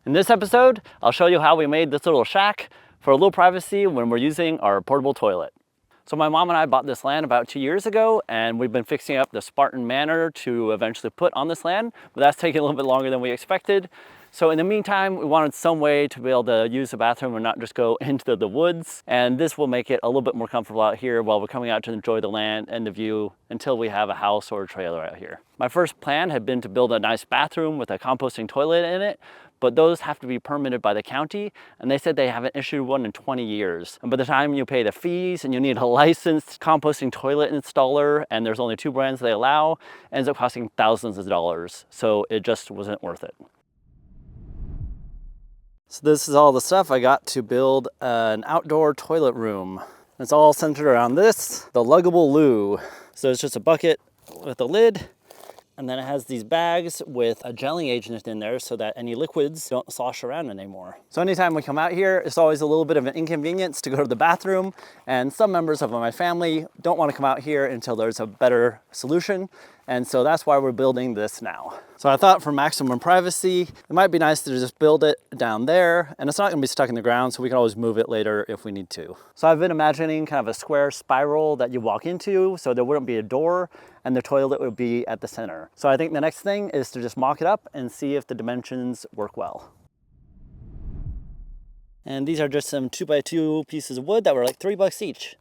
In this episode, I'll show you how we made this little shack for a little privacy when we're using our portable toilet. So my mom and I bought this land about 2 years ago, and we've been fixing up the Spartan manor to eventually put on this land, but that's taking a little bit longer than we expected. So in the meantime, we wanted some way to be able to use the bathroom and not just go into the woods. And this will make it a little bit more comfortable out here while we're coming out to enjoy the land and the view until we have a house or a trailer out here. My first plan had been to build a nice bathroom with a composting toilet in it, but those have to be permitted by the county, and they said they haven't issued one in 20 years. And by the time you pay the fees and you need a licensed composting toilet installer, and there's only 2 brands they allow, it ends up costing thousands of dollars. So it just wasn't worth it. So this is all the stuff I got to build an outdoor toilet room. It's all centered around this, the luggable loo. So it's just a bucket with a lid, and then it has these bags with a gelling agent in there so that any liquids don't slosh around anymore. So anytime we come out here, it's always a little bit of an inconvenience to go to the bathroom, and some members of my family don't want to come out here until there's a better solution. And so that's why we're building this now. So I thought for maximum privacy, it might be nice to just build it down there, and it's not gonna be stuck in the ground, so we can always move it later if we need to. So I've been imagining kind of a square spiral that you walk into, so there wouldn't be a door, and the toilet would be at the center. So I think the next thing is to just mock it up and see if the dimensions work well. And these are just some 2x2 pieces of wood that were like $3 each.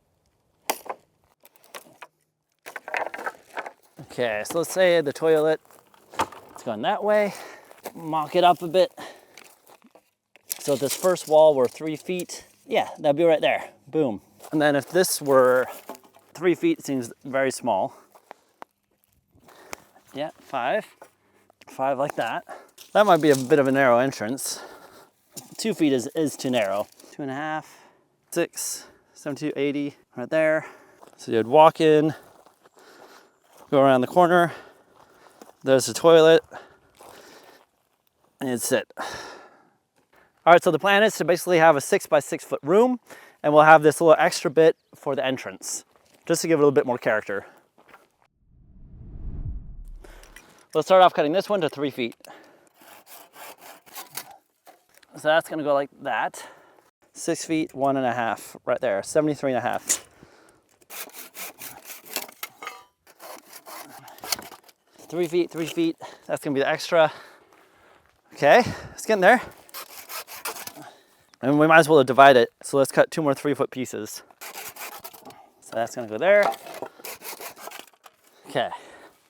Okay, so let's say the toilet is going that way. Mock it up a bit. So this first wall were 3 feet. Yeah, that'd be right there. Boom. And then if this were 3 feet, seems very small. Yeah, 5. 5 like that. That might be a bit of a narrow entrance. 2 feet is too narrow. 2.5, 6, 72, 80, right there. So you'd walk in, go around the corner, there's the toilet, and you'd sit. All right, so the plan is to basically have a 6x6 foot room, and we'll have this little extra bit for the entrance, just to give it a little bit more character. Let's start off cutting this one to 3 feet. So that's gonna go like that. 6 feet, 1.5, right there, 73.5. 3 feet, 3 feet, that's gonna be the extra. Okay, it's getting there. And we might as well divide it. So let's cut 2 more 3-foot pieces. So that's gonna go there. Okay,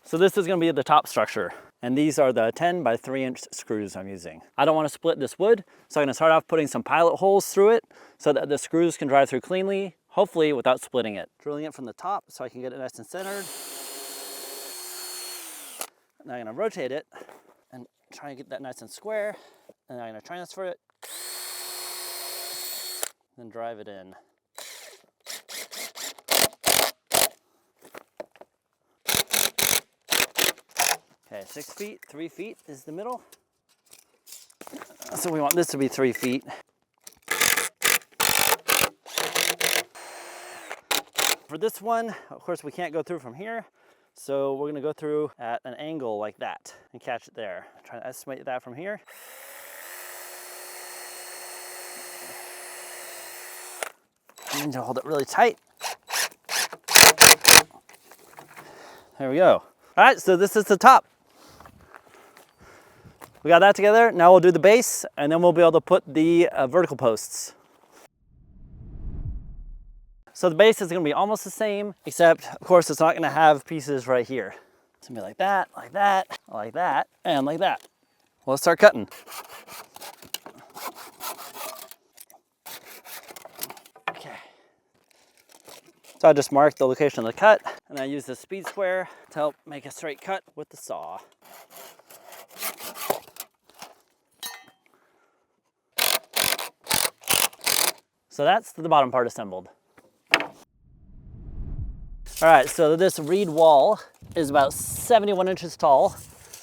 so this is gonna be the top structure. And these are the 10 by 3-inch screws I'm using. I don't wanna split this wood, so I'm gonna start off putting some pilot holes through it so that the screws can drive through cleanly, hopefully without splitting it. Drilling it from the top so I can get it nice and centered. Now I'm gonna rotate it and try and get that nice and square. And I'm gonna transfer it, then drive it in. Okay, 6 feet, 3 feet is the middle. So we want this to be 3 feet. For this one, of course, we can't go through from here. So we're gonna go through at an angle like that and catch it there. Try to estimate that from here. You need to hold it really tight. There we go. All right, so this is the top. We got that together. Now we'll do the base, and then we'll be able to put the vertical posts. So the base is gonna be almost the same, except of course it's not gonna have pieces right here. It's gonna be like that, like that, like that, and like that. Well, let's start cutting. Okay. So I just marked the location of the cut, and I use the speed square to help make a straight cut with the saw. So that's the bottom part assembled. All right, so this reed wall is about 71 inches tall.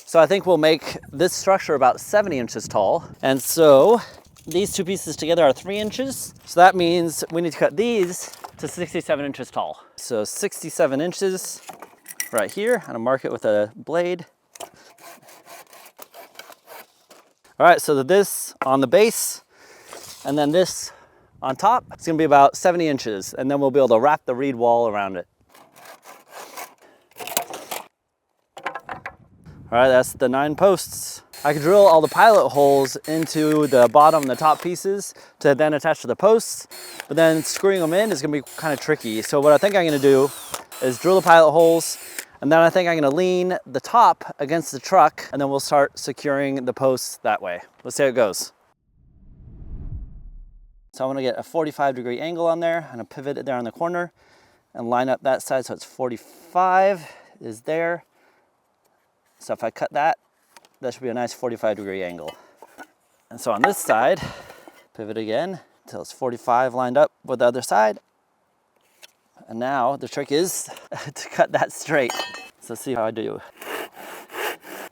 So I think we'll make this structure about 70 inches tall. And so these 2 pieces together are 3 inches. So that means we need to cut these to 67 inches tall. So 67 inches right here. I'm gonna mark it with a blade. All right, so this on the base and then this on top, it's gonna be about 70 inches, and then we'll be able to wrap the reed wall around it. All right, that's the 9 posts. I could drill all the pilot holes into the bottom and the top pieces to then attach to the posts, but then screwing them in is gonna be kind of tricky. So what I think I'm gonna do is drill the pilot holes, and then I think I'm gonna lean the top against the truck, and then we'll start securing the posts that way. Let's see how it goes. So I'm gonna get a 45-degree angle on there. I'm gonna pivot it there on the corner and line up that side so it's 45 is there. So if I cut that, that should be a nice 45-degree angle. And so on this side, pivot again until it's 45 lined up with the other side. And now the trick is to cut that straight. So let's see how I do.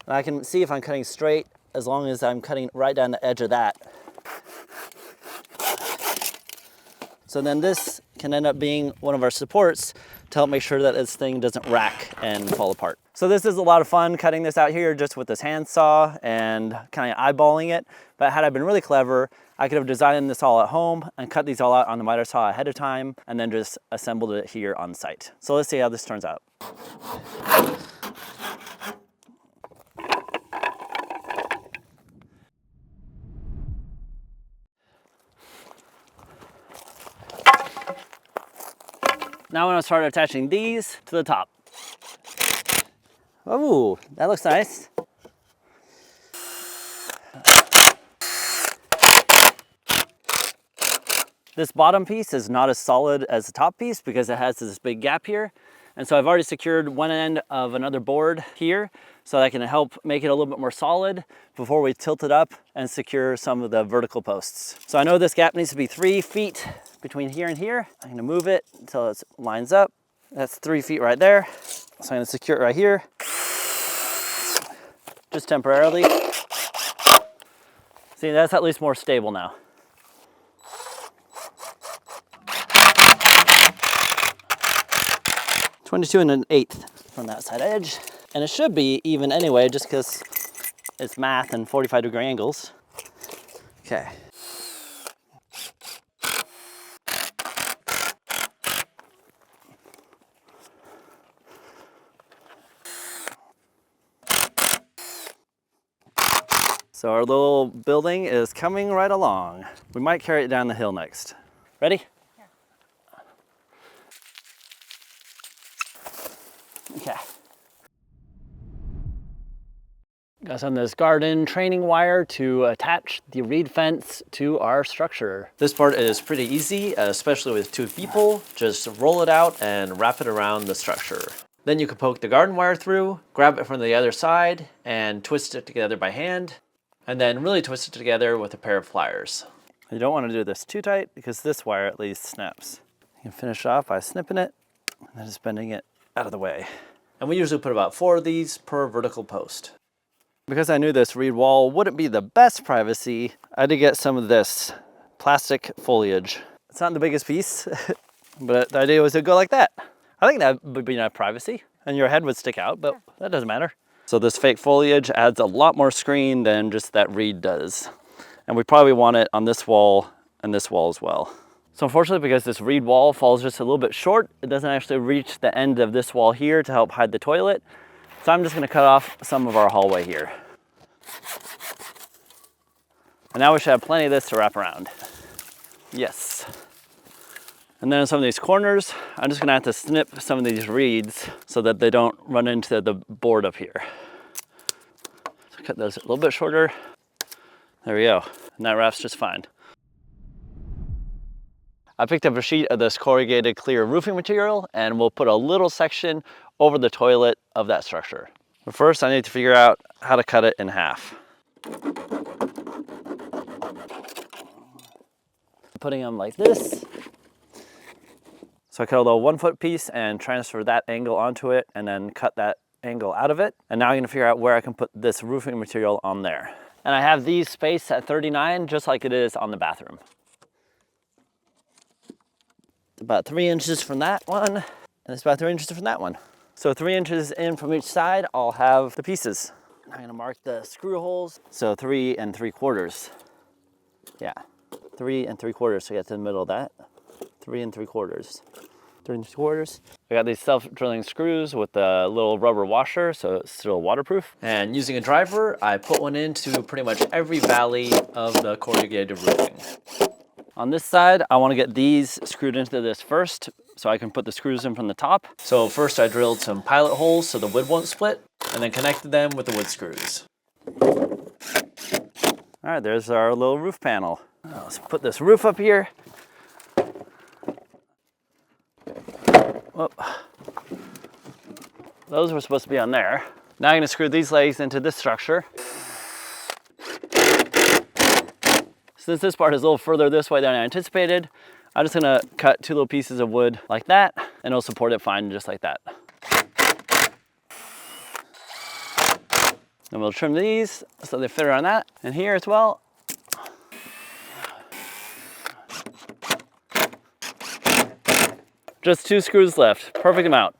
And I can see if I'm cutting straight as long as I'm cutting right down the edge of that. So then this can end up being one of our supports to help make sure that this thing doesn't rack and fall apart. So this is a lot of fun cutting this out here just with this handsaw and kind of eyeballing it. But had I been really clever, I could have designed this all at home and cut these all out on the miter saw ahead of time and then just assembled it here on site. So let's see how this turns out. Now I'm gonna start attaching these to the top. Oh, that looks nice. This bottom piece is not as solid as the top piece because it has this big gap here. And so I've already secured one end of another board here so that can help make it a little bit more solid before we tilt it up and secure some of the vertical posts. So I know this gap needs to be 3 feet between here and here. I'm gonna move it until it lines up. That's 3 feet right there. So I'm gonna secure it right here, just temporarily. See, that's at least more stable now. .22 1/8 from that side edge. And it should be even anyway, just because it's math and 45-degree angles. Okay. So our little building is coming right along. We might carry it down the hill next. Ready? Yeah. Okay. Got some of this garden training wire to attach the reed fence to our structure. This part is pretty easy, especially with 2 people. Just roll it out and wrap it around the structure. Then you can poke the garden wire through, grab it from the other side, and twist it together by hand, and then really twist it together with a pair of pliers. You don't want to do this too tight because this wire at least snaps. You can finish off by snipping it and then just bending it out of the way. And we usually put about 4 of these per vertical post. Because I knew this reed wall wouldn't be the best privacy, I had to get some of this plastic foliage. It's not the biggest piece, but the idea was to go like that. I think that would be enough privacy, and your head would stick out, but that doesn't matter. So this fake foliage adds a lot more screen than just that reed does. And we probably want it on this wall and this wall as well. So unfortunately, because this reed wall falls just a little bit short, it doesn't actually reach the end of this wall here to help hide the toilet. So I'm just gonna cut off some of our hallway here. And now we should have plenty of this to wrap around. Yes. And then in some of these corners, I'm just gonna have to snip some of these reeds so that they don't run into the board up here. So cut those a little bit shorter. There we go, and that wraps just fine. I picked up a sheet of this corrugated clear roofing material, and we'll put a little section over the toilet of that structure. But first I need to figure out how to cut it in half. Putting them like this. So I cut a little 1-foot piece and transfer that angle onto it and then cut that angle out of it. And now I'm gonna figure out where I can put this roofing material on there. And I have these spaced at 39, just like it is on the bathroom. It's about 3 inches from that one, and it's about 3 inches from that one. So 3 inches in from each side, I'll have the pieces. I'm gonna mark the screw holes. So 3 3/4. Yeah, 3 3/4 to get to the middle of that. 3 3/4. 3 3/4. I got these self-drilling screws with a little rubber washer, so it's still waterproof. And using a driver, I put one into pretty much every valley of the corrugated roofing. On this side, I want to get these screwed into this first, so I can put the screws in from the top. So first I drilled some pilot holes so the wood won't split, and then connected them with the wood screws. All right, there's our little roof panel. Let's put this roof up here. Whoop. Those were supposed to be on there. Now I'm gonna screw these legs into this structure. Since this part is a little further this way than I anticipated, I'm just gonna cut 2 little pieces of wood like that, and it'll support it fine just like that. And we'll trim these so they fit around that. And here as well. Just 2 screws left, perfect amount.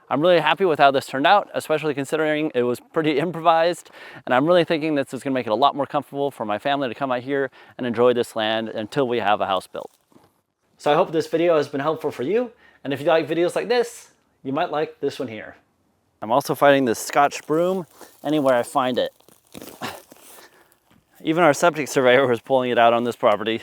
I'm really happy with how this turned out, especially considering it was pretty improvised. And I'm really thinking this is gonna make it a lot more comfortable for my family to come out here and enjoy this land until we have a house built. So I hope this video has been helpful for you. And if you like videos like this, you might like this one here. I'm also fighting this Scotch broom anywhere I find it. Even our septic surveyor was pulling it out on this property.